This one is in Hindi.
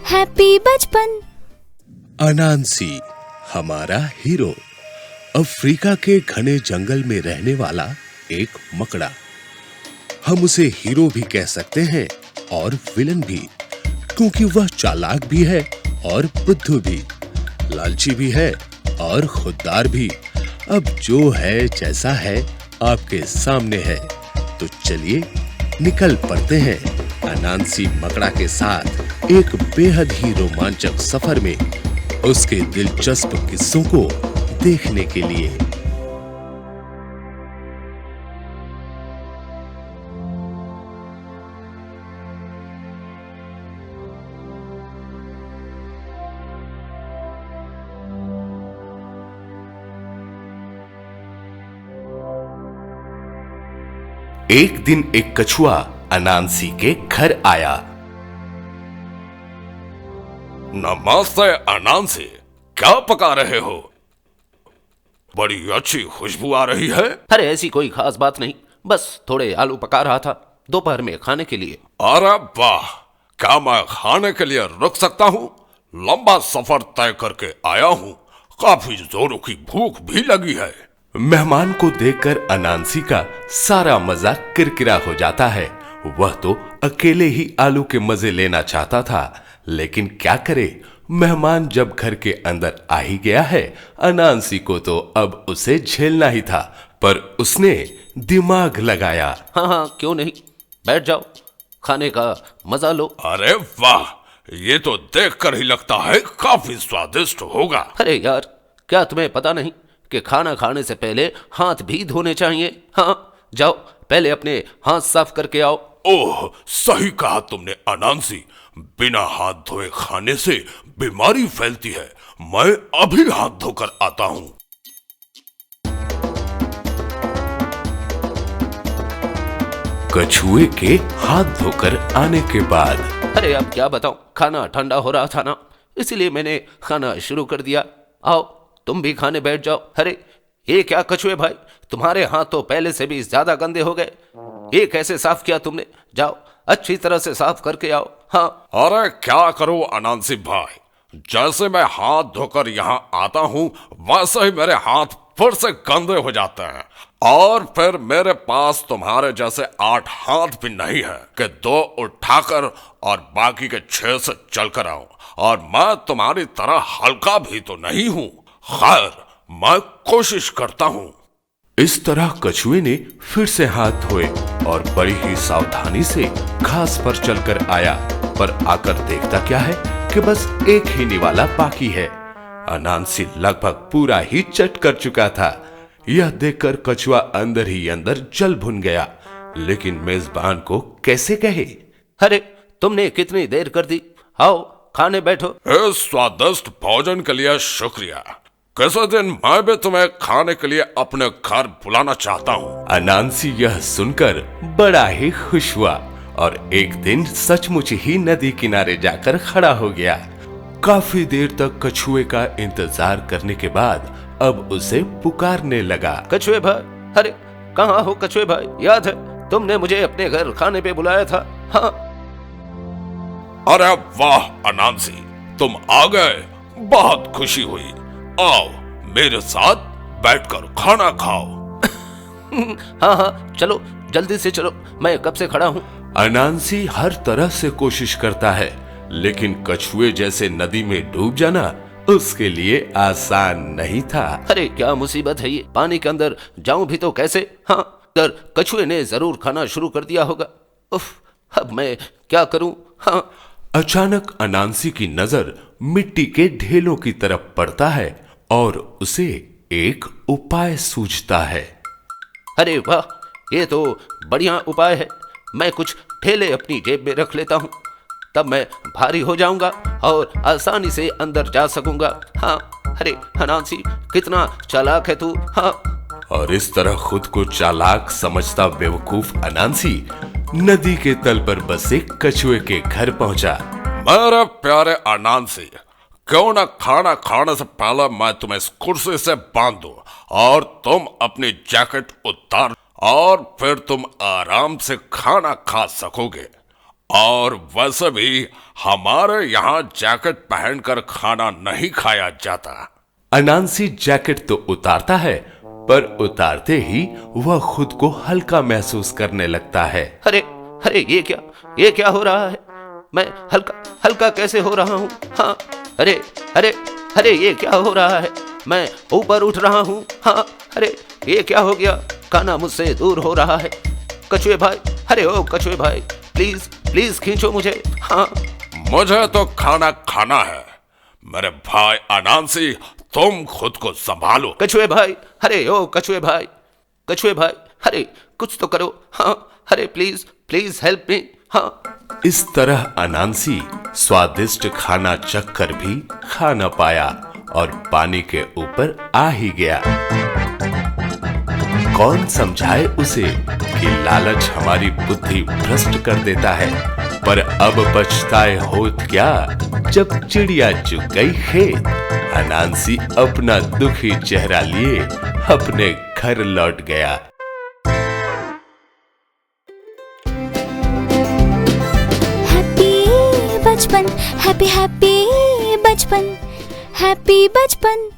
हैप्पी बचपन। अनांसी हमारा हीरो अफ्रीका के घने जंगल में रहने वाला एक मकड़ा। हम उसे हीरो भी कह सकते हैं और विलन भी, क्योंकि वह चालाक भी है और बुद्धू भी, लालची भी है और खुददार भी। अब जो है जैसा है आपके सामने है, तो चलिए निकल पड़ते हैं अनांसी मकड़ा के साथ एक बेहद ही रोमांचक सफर में उसके दिलचस्प किस्सों को देखने के लिए। एक दिन एक कछुआ अनांसी के घर आया। नमस्ते अनांसी, क्या पका रहे हो? बड़ी अच्छी खुशबू आ रही है। अरे ऐसी कोई खास बात नहीं, बस थोड़े आलू पका रहा था दोपहर में खाने के लिए। अरे वाह, क्या मैं खाने के लिए रुक सकता हूँ? लंबा सफर तय करके आया हूँ, काफी जोरों की भूख भी लगी है। मेहमान को देखकर अनांसी का सारा मजा किरकिरा हो जाता है। वह तो अकेले ही आलू के मजे लेना चाहता था, लेकिन क्या करे, मेहमान जब घर के अंदर आ ही गया है, अनांसी को तो अब उसे झेलना ही था। पर उसने दिमाग लगाया। हाँ, क्यों नहीं, बैठ जाओ, खाने का मजा लो। अरे वाह, ये तो देखकर ही लगता है काफी स्वादिष्ट होगा। अरे यार, क्या तुम्हें पता नहीं कि खाना खाने से पहले हाथ भी धोने चाहिए? हाँ, जाओ पहले अपने हाथ साफ करके आओ। ओह, सही कहा तुमने अनांसी, बिना हाथ धोए खाने से बीमारी फैलती है। मैं अभी हाथ धोकर आता हूँ। कछुए के हाथ धोकर आने के बाद, अरे अब क्या बताऊं, खाना ठंडा हो रहा था ना, इसलिए मैंने खाना शुरू कर दिया। आओ तुम भी खाने बैठ जाओ। अरे ये क्या कछुए भाई, तुम्हारे हाथ तो पहले से भी ज्यादा गंदे हो गए। ये कैसे साफ किया तुमने? जाओ अच्छी तरह से साफ करके आओ। हाँ। अरे क्या करूं अनांसी भाई, जैसे मैं हाथ धोकर यहाँ आता हूँ वैसे ही मेरे हाथ फिर से गंदे हो जाते हैं। और फिर मेरे पास तुम्हारे जैसे 8 हाथ भी नहीं है कि 2 उठाकर और बाकी के 6 से चलकर आऊं। और मैं तुम्हारी तरह हल्का भी तो नहीं हूँ। खैर, मैं कोशिश करता हूँ। इस तरह कछुए ने फिर से हाथ धोए और बड़ी ही सावधानी से घास पर चलकर आया। पर आकर देखता क्या है कि बस एक ही निवाला बाकी है। अनांसी लगभग पूरा ही चट कर चुका था। यह देखकर कछुआ अंदर ही अंदर जल भुन गया, लेकिन मेजबान को कैसे कहे? अरे तुमने कितनी देर कर दी, आओ खाने बैठो। इस स्वादिष्ट भोजन के लिए शुक्रिया। किसी दिन मैं भी तुम्हें खाने के लिए अपने घर बुलाना चाहता हूँ। अनांसी यह सुनकर बड़ा ही खुश हुआ और एक दिन सचमुच ही नदी किनारे जाकर खड़ा हो गया। काफी देर तक कछुए का इंतजार करने के बाद अब उसे पुकारने लगा। कछुए भाई, अरे कहाँ हो कछुए भाई? याद है तुमने मुझे अपने घर खाने पे बुलाया था? हाँ। अरे वाह अनांसी, तुम आ गए, बहुत खुशी हुई। आओ मेरे साथ बैठकर खाना खाओ। हाँ हाँ, चलो जल्दी से चलो, मैं कब से खड़ा हूँ। अनांसी हर तरह से कोशिश करता है, लेकिन कछुए जैसे नदी में डूब जाना उसके लिए आसान नहीं था। अरे क्या मुसीबत है ये, पानी के अंदर जाऊं भी तो कैसे? हाँ, अगर कछुए ने जरूर खाना शुरू कर दिया होगा। उफ, अब मैं क्या करूं? हाँ। अचानक अनांसी की नजर मिट्टी के ढेलों की तरफ पड़ता है और उसे एक उपाय सूझता है। अरे वाह, ये तो बढ़िया उपाय है। मैं कुछ ढेले अपनी जेब में रख लेता हूँ, तब मैं भारी हो जाऊंगा और आसानी से अंदर जा सकूंगा। हाँ, अरे अनांसी कितना चालाक है तू। हाँ। और इस तरह खुद को चालाक समझता बेवकूफ अनांसी नदी के तल पर बसे कछुए के घर पहुंचा। मेरे प्यारे अनांसी, क्यों ना खाना खाने से पहले मैं तुम्हें इस कुर्सी से बांध दूं और तुम अपनी जैकेट उतार और फिर तुम आराम से खाना खा सकोगे। और वैसे भी हमारे यहाँ जैकेट पहनकर खाना नहीं खाया जाता। अनांसी जैकेट तो उतारता है, पर उतारते ही वह खुद को हल्का महसूस करने लगता है। अरे अरे ये क्या हो रहा है? मैं हल्का कैसे हो रहा हूँ? हाँ, अरे अरे अरे ये क्या हो रहा है? मैं ऊपर उठ रहा हूँ। हाँ, अरे ये क्या हो गया? खाना मुझसे दूर हो रहा है। कछुए भाई, अरे ओ कछुए भाई, प्लीज प्लीज खींचो मुझे। हाँ, मुझे तो खाना खाना है। मेरे भाई अनांसी, तुम खुद को संभालो। कछुए भाई, अरे ओ कछुए भाई, अरे कुछ तो करो। हाँ, अरे प्लीज प्लीज हेल्प मी। हाँ, इस तरह अनांसी स्वादिष्ट खाना चखकर भी खा न पाया और पानी के ऊपर आ ही गया। कौन समझाए उसे कि लालच हमारी बुद्धि भ्रष्ट कर देता है। पर अब पछताए होत क्या, जब चिड़िया चुग गई खेत। अनांसी अपना दुखी चेहरा लिए अपने घर लौट गया। बचपन, हैप्पी हैप्पी बचपन, हैप्पी बचपन।